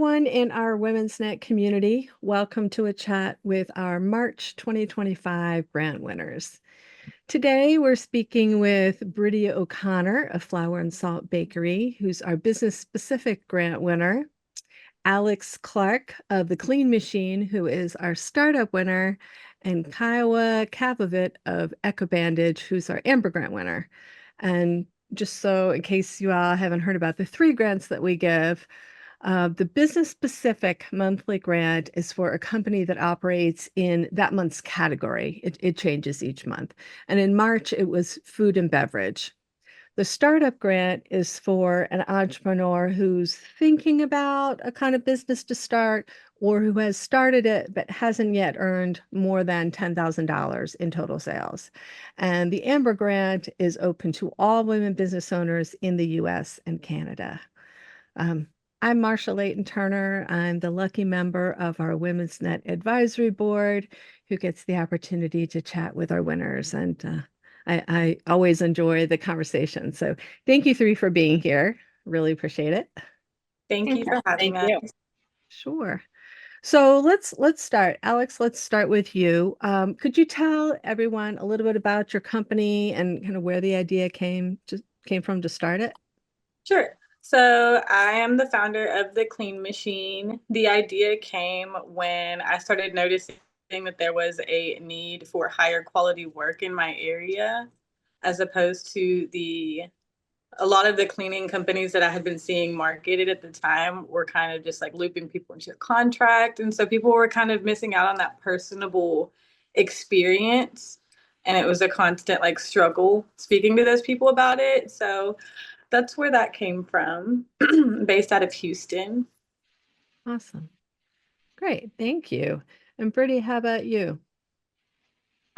everyone in our Women's Net community. Welcome to a chat with our March 2025 grant winners. Today, we're speaking with Britty O'Connor of Flour and Salt Bakery, who's our business-specific grant winner, Alex Clark of The Clean Machine, who is our startup winner, and Kiowa Kavovit of Eco Bandage, who's our Amber Grant winner. And just so in case you all haven't heard about the three grants that we give, the business-specific monthly grant is for a company that operates in that month's category. It changes each month. And in March, it was food and beverage. The startup grant is for an entrepreneur who's thinking about a kind of business to start or who has started it but hasn't yet earned more than $10,000 in total sales. And the Amber Grant is open to all women business owners in the US and Canada. I'm Marsha Layton Turner. I'm the lucky member of our Women's Net Advisory Board who gets the opportunity to chat with our winners. And I always enjoy the conversation. So thank you three for being here. Really appreciate it. Thank you for having us. Sure. So let's start. Alex, let's start with you. Could you tell everyone a little bit about your company and kind of where the idea came from to start it? Sure. So I am the founder of The Clean Machine. The idea came when I started noticing that there was a need for higher quality work in my area, as opposed to a lot of the cleaning companies that I had been seeing marketed at the time were kind of just like looping people into a contract. And so people were kind of missing out on that personable experience. And it was a constant like struggle speaking to those people about it. So that's where that came from, based out of Houston. Awesome. Great. Thank you. And Brittany, how about you?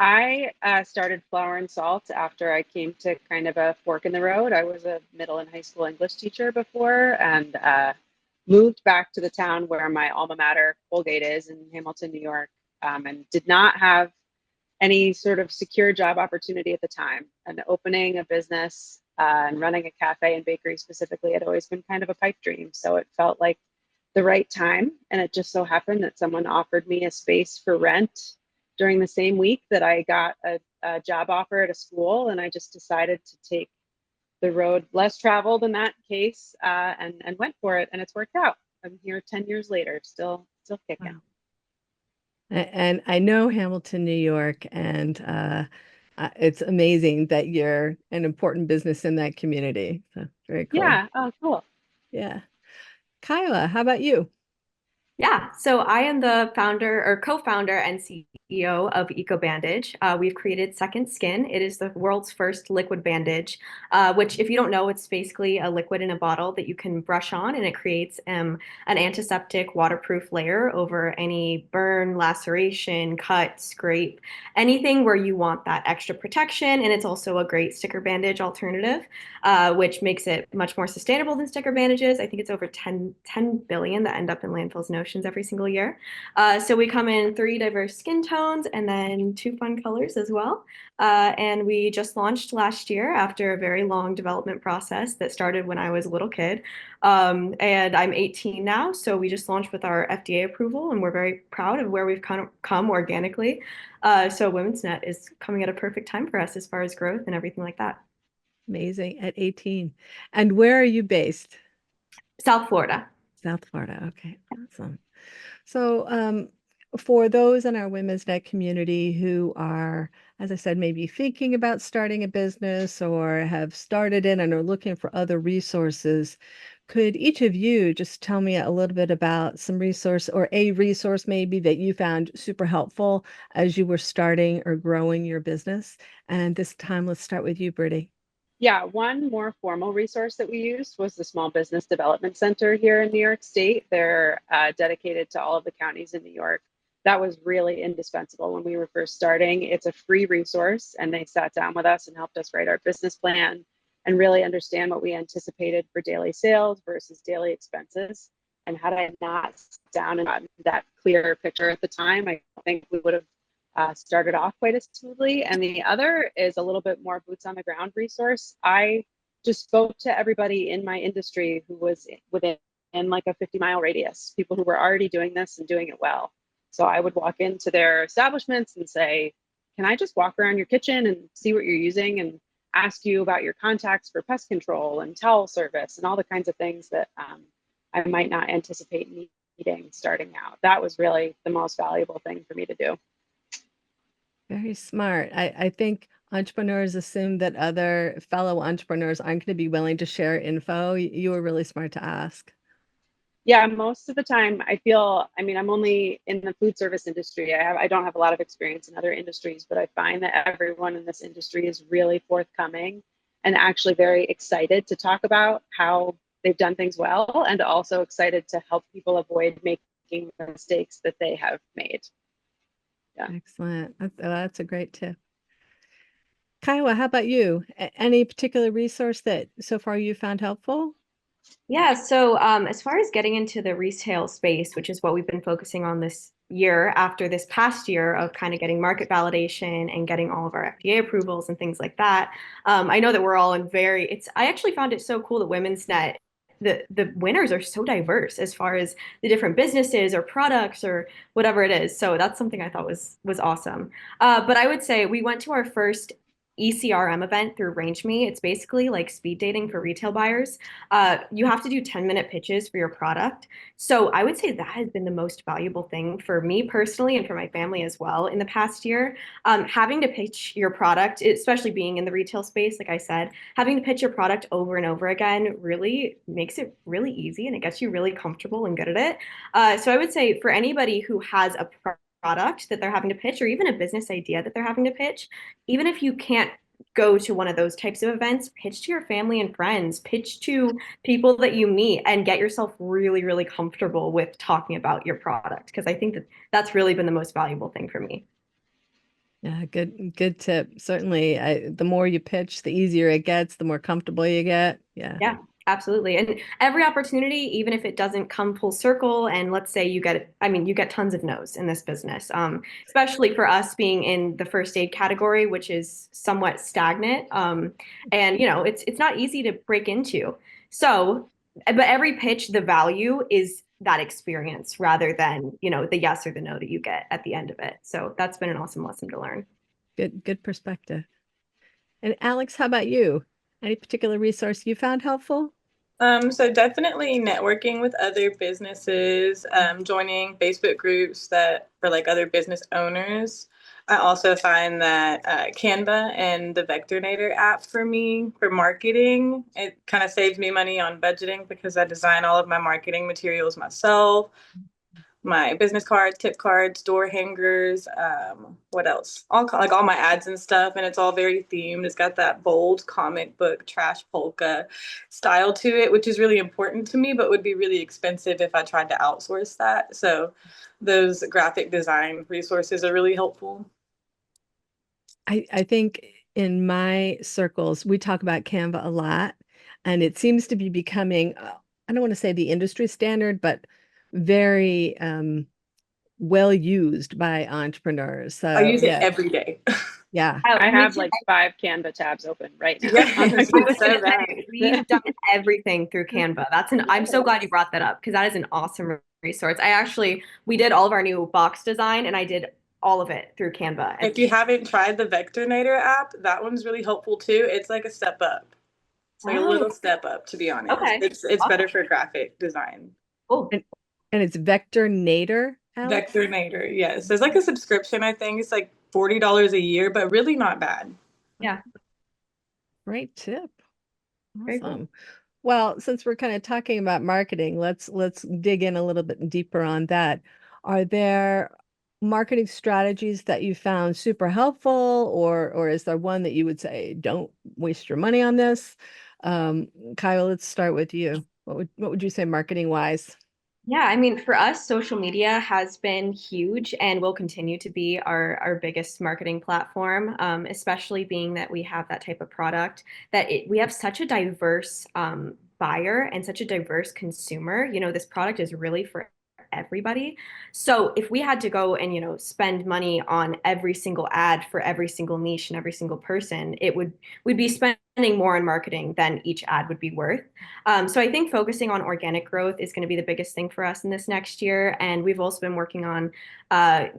I started Flour and Salt after I came to kind of a fork in the road. I was a middle and high school English teacher before and moved back to the town where my alma mater, Colgate, is in Hamilton, New York, and did not have any sort of secure job opportunity at the time. And opening a business and running a cafe and bakery specifically had always been kind of a pipe dream. So it felt like the right time. And it just so happened that someone offered me a space for rent during the same week that I got a job offer at a school. And I just decided to take the road less traveled in that case and went for it. And it's worked out. I'm here 10 years later, still kicking. Wow. And I know Hamilton, New York, and it's amazing that you're an important business in that community. So very cool. Yeah. Oh, cool. Yeah. Kyla, how about you? Yeah, so I am the founder or co-founder and CEO of Eco Bandage. We've created Second Skin. It is the world's first liquid bandage, which if you don't know, it's basically a liquid in a bottle that you can brush on and it creates an antiseptic waterproof layer over any burn, laceration, cut, scrape, anything where you want that extra protection. And it's also a great sticker bandage alternative, which makes it much more sustainable than sticker bandages. I think it's over 10 billion that end up in landfills and oceans every single year. So we come in 3 diverse skin tones and then 2 fun colors as well. And we just launched last year after a very long development process that started when I was a little kid. And I'm 18 now, so we just launched with our FDA approval, and we're very proud of where we've kind of come organically. So Women's Net is coming at a perfect time for us as far as growth and everything like that. Amazing, at 18. And where are you based? South Florida. South Florida. Okay, awesome. So for those in our Women's Net community who are, as I said, maybe thinking about starting a business or have started it and are looking for other resources, could each of you just tell me a little bit about some resource or a resource maybe that you found super helpful as you were starting or growing your business? And this time, let's start with you, Brittany. Yeah, one more formal resource that we used was the Small Business Development Center here in New York State. They're dedicated to all of the counties in New York. That was really indispensable when we were first starting. It's a free resource, and they sat down with us and helped us write our business plan and really understand what we anticipated for daily sales versus daily expenses. And had I not sat down and gotten that clear picture at the time, I think we would have started off quite as smoothly. And the other is a little bit more boots on the ground resource. I just spoke to everybody in my industry who was within in like a 50-mile radius, people who were already doing this and doing it well. So I would walk into their establishments and say, can I just walk around your kitchen and see what you're using and ask you about your contacts for pest control and towel service and all the kinds of things that I might not anticipate needing starting out. That was really the most valuable thing for me to do. Very smart. I think entrepreneurs assume that other fellow entrepreneurs aren't going to be willing to share info. You were really smart to ask. Yeah, most of the time I feel, I mean, I'm only in the food service industry. I don't have a lot of experience in other industries, but I find that everyone in this industry is really forthcoming and actually very excited to talk about how they've done things well, and also excited to help people avoid making mistakes that they have made. Yeah. Excellent. That's a great tip. Kiowa, how about you? Any particular resource that so far you found helpful? Yeah, so as far as getting into the retail space, which is what we've been focusing on this year after this past year of kind of getting market validation and getting all of our FDA approvals and things like that, I know that we're all in I actually found it so cool that Women's Net, the winners are so diverse as far as the different businesses or products or whatever it is. So that's something I thought was awesome. But I would say we went to our first ECRM event through RangeMe. It's basically like speed dating for retail buyers. You have to do 10-minute pitches for your product. So I would say that has been the most valuable thing for me personally and for my family as well in the past year. Having to pitch your product, especially being in the retail space, like I said, having to pitch your product over and over again really makes it really easy and it gets you really comfortable and good at it. So I would say for anybody who has a product that they're having to pitch or even a business idea that they're having to pitch, even if you can't go to one of those types of events, pitch to your family and friends, pitch to people that you meet, and get yourself really, really comfortable with talking about your product. Because I think that that's really been the most valuable thing for me. Yeah, good tip. Certainly, the more you pitch, the easier it gets, the more comfortable you get. Yeah. Yeah, absolutely. And every opportunity, even if it doesn't come full circle, and let's say you get tons of no's in this business, especially for us being in the first aid category, which is somewhat stagnant. And it's not easy to break into. So, but every pitch, the value is that experience rather than, the yes or the no that you get at the end of it. So that's been an awesome lesson to learn. Good perspective. And Alex, how about you? Any particular resource you found helpful? So definitely networking with other businesses, joining Facebook groups that for like other business owners. I also find that Canva and the Vectornator app for me for marketing, it kind of saves me money on budgeting because I design all of my marketing materials myself. My business cards, tip cards, door hangers, what else? All my ads and stuff, and it's all very themed. It's got that bold comic book trash polka style to it, which is really important to me, but would be really expensive if I tried to outsource that. So those graphic design resources are really helpful. I think in my circles, we talk about Canva a lot, and it seems to be becoming, I don't want to say the industry standard, but very well used by entrepreneurs. So I use it yeah, every day. yeah. I Me have too. like 5 Canva tabs open right now. Yeah, I was it's so gonna bad. say, we've done everything through Canva. I'm so glad you brought that up because that is an awesome resource. We did all of our new box design and I did all of it through Canva. If you haven't tried the Vectornator app, that one's really helpful too. It's like a step up. It's like a Oh, little step up, to be honest. okay. It's Awesome. better for graphic design. Cool. And it's Vectornator, Alex? Vectornator, yes. There's like a subscription, I think. It's like $40 a year, but really not bad. Yeah. Great tip. Very cool. Awesome. Well, since we're kind of talking about marketing, let's dig in a little bit deeper on that. Are there marketing strategies that you found super helpful, or is there one that you would say, don't waste your money on this? Kyle, let's start with you. What would you say marketing wise? Yeah, I mean, for us, social media has been huge and will continue to be our biggest marketing platform, especially being that we have that type of product, we have such a diverse buyer and such a diverse consumer. This product is really for everybody. So if we had to go and, spend money on every single ad for every single niche and every single person, we'd be spending more on marketing than each ad would be worth. So I think focusing on organic growth is going to be the biggest thing for us in this next year. And we've also been working on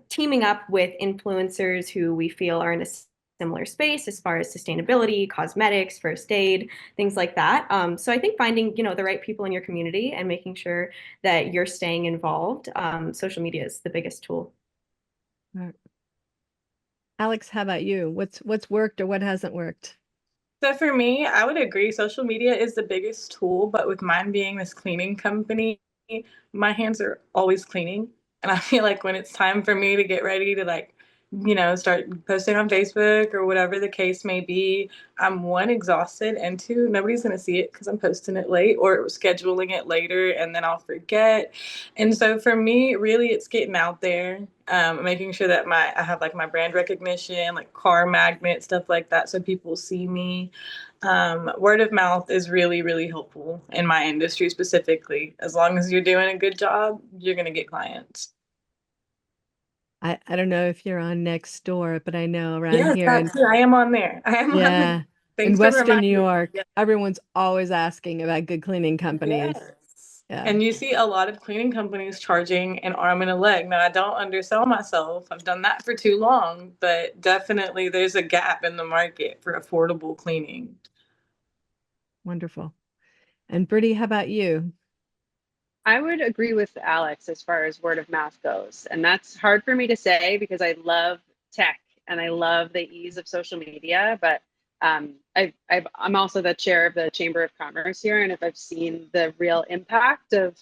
teaming up with influencers who we feel are in a similar space as far as sustainability, cosmetics, first aid, things like that. So I think finding, the right people in your community and making sure that you're staying involved. Social media is the biggest tool. Right. Alex, how about you? What's worked or what hasn't worked? So for me, I would agree. Social media is the biggest tool, but with mine being this cleaning company, my hands are always cleaning. And I feel like when it's time for me to get ready to start posting on Facebook or whatever the case may be, I'm one, exhausted, and two, nobody's going to see it because I'm posting it late or scheduling it later and then I'll forget. And so for me, really, it's getting out there, making sure that I have like my brand recognition, like car magnet, stuff like that, so people see me. Word of mouth is really, really helpful in my industry specifically. As long as you're doing a good job, you're going to get clients. I don't know if you're on Nextdoor, but I know around Yes, here that's it. I am on there. I am on there. yeah, in Thanks for Western New reminding me. York, Yeah. everyone's always asking about good cleaning companies. Yes. Yeah, And you see a lot of cleaning companies charging an arm and a leg. Now, I don't undersell myself. I've done that for too long, but definitely there's a gap in the market for affordable cleaning. wonderful. And Britty, how about you? I would agree with Alex as far as word of mouth goes. And that's hard for me to say because I love tech and I love the ease of social media. But I'm also the chair of the Chamber of Commerce here. And if I've seen the real impact of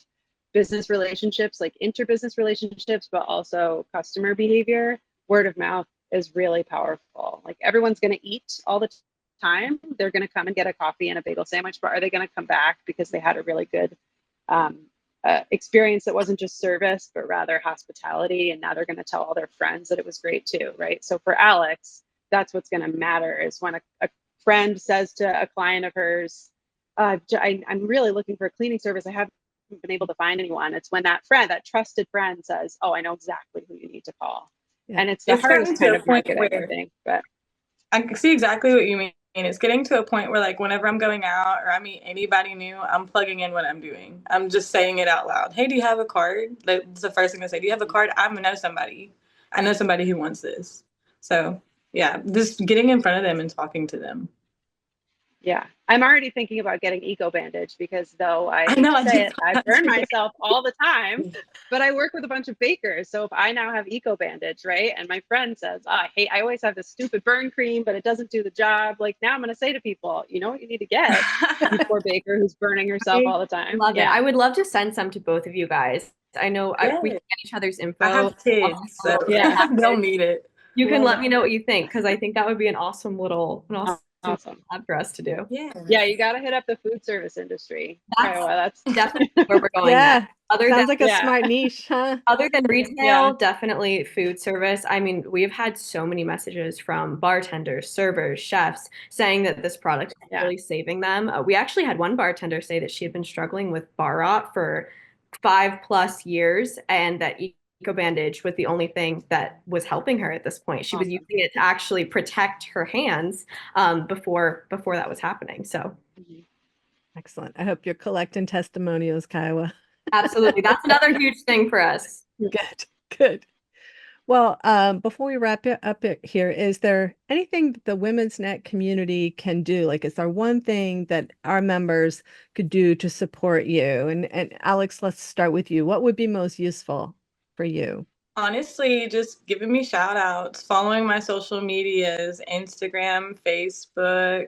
business relationships, like interbusiness relationships, but also customer behavior, word of mouth is really powerful. Like everyone's going to eat all the time. They're going to come and get a coffee and a bagel sandwich, but are they going to come back because they had a really good experience that wasn't just service, but rather hospitality. And now they're going to tell all their friends that it was great too, right? So for Alex, that's what's going to matter is when a friend says to a client of hers, I'm really looking for a cleaning service. I haven't been able to find anyone. It's when that friend, that trusted friend says, oh, I know exactly who you need to call. Yeah. And it's the hardest kind of marketing, I think. But I can see exactly what you mean. It's getting to a point where, like, whenever I'm going out or I meet anybody new, I'm plugging in what I'm doing. I'm just saying it out loud. Hey, do you have a card? That's the first thing I say. Do you have a card? I know somebody. I know somebody who wants this. So, yeah, just getting in front of them and talking to them. yeah, I'm already thinking about getting Eco Bandage because though I hate know, to I say just it, I burn myself all the time, but I work with a bunch of bakers. So if I now have Eco Bandage, right? And my friend says, oh, I always have this stupid burn cream, but it doesn't do the job. Like now I'm going to say to people, you know what you need to get? You poor baker who's burning herself all the time. Love it. I would love to send some to both of you guys. I know we can get each other's info. I have kids, so yeah, they'll need it. You can let me know what you think because I think that would be an awesome awesome collab for us to do. Yeah, you got to hit up the food service industry. That's definitely where we're going. Yeah, Other sounds than like a smart niche, huh? Other than retail, definitely food service. I mean, we've had so many messages from bartenders, servers, chefs saying that this product is really saving them. We actually had one bartender say that she had been struggling with bar rot for 5+ years and that Eco Bandage was the only thing that was helping her at this point. She was using it to actually protect her hands before that was happening. So excellent. I hope you're collecting testimonials, Kiowa. absolutely. That's another huge thing for us. Good. Well, before we wrap it up here, is there anything that the Women's Net community can do? Like, is there one thing that our members could do to support you? And Alex, let's start with you. What would be most useful for you? Honestly, just giving me shout outs, following my social medias, Instagram, Facebook,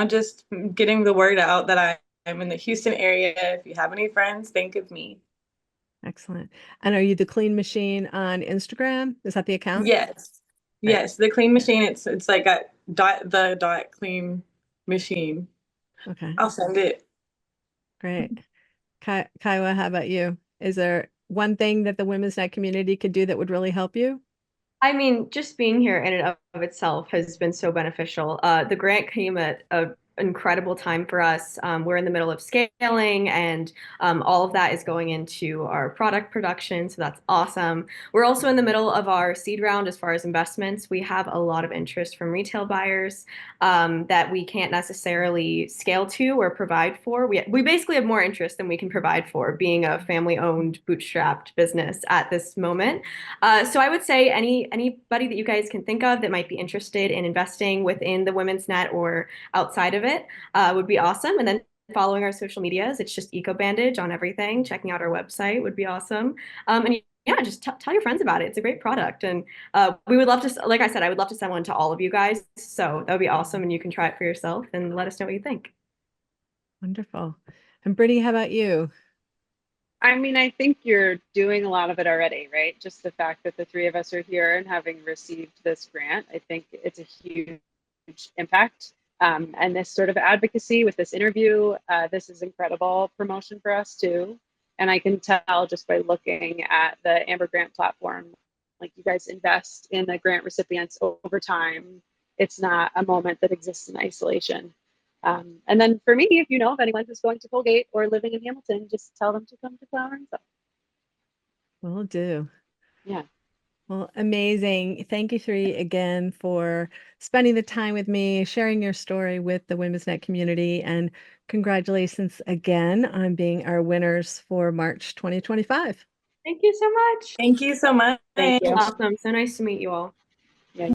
just getting the word out that I'm in the Houston area. If you have any friends, think of me. Excellent. And are you the Clean Machine on Instagram? Is that the account? Yes. Yes, the Clean Machine. It's like the Clean Machine. Okay. I'll send it. Great. Kiowa, how about you? Is there one thing that the Women's Net community could do that would really help you? I mean, just being here in and of itself has been so beneficial. The grant came at a incredible time for us. We're in the middle of scaling, and all of that is going into our product production. So that's awesome. We're also in the middle of our seed round as far as investments. We have a lot of interest from retail buyers that we can't necessarily scale to or provide for. We basically have more interest than we can provide for, being a family-owned, bootstrapped business at this moment. So I would say anybody that you guys can think of that might be interested in investing within the women's net or outside of it would be awesome. And then following our social medias, it's just Eco Bandage on everything. Checking out our website would be awesome. And yeah, just tell your friends about it. It's a great product. And we would love to, like I said, I would love to send one to all of you guys. So that would be awesome. And you can try it for yourself and let us know what you think. Wonderful. And Britty, how about you? I mean, I think you're doing a lot of it already, right? Just the fact that the three of us are here and having received this grant, I think it's a huge impact. And this sort of advocacy with this interview, this is incredible promotion for us too. And I can tell just by looking at the Amber Grant platform, like you guys invest in the grant recipients over time. It's not a moment that exists in isolation. And then for me, if you know of anyone who's going to Colgate or living in Hamilton, just tell them to come to Flower and Salt. Will do. Yeah. Well, amazing. Thank you three again for spending the time with me, sharing your story with the Women's Net community, and congratulations again on being our winners for March 2025. Thank you so much. Thank you so much. Thank you. Awesome. So nice to meet you all. Yeah.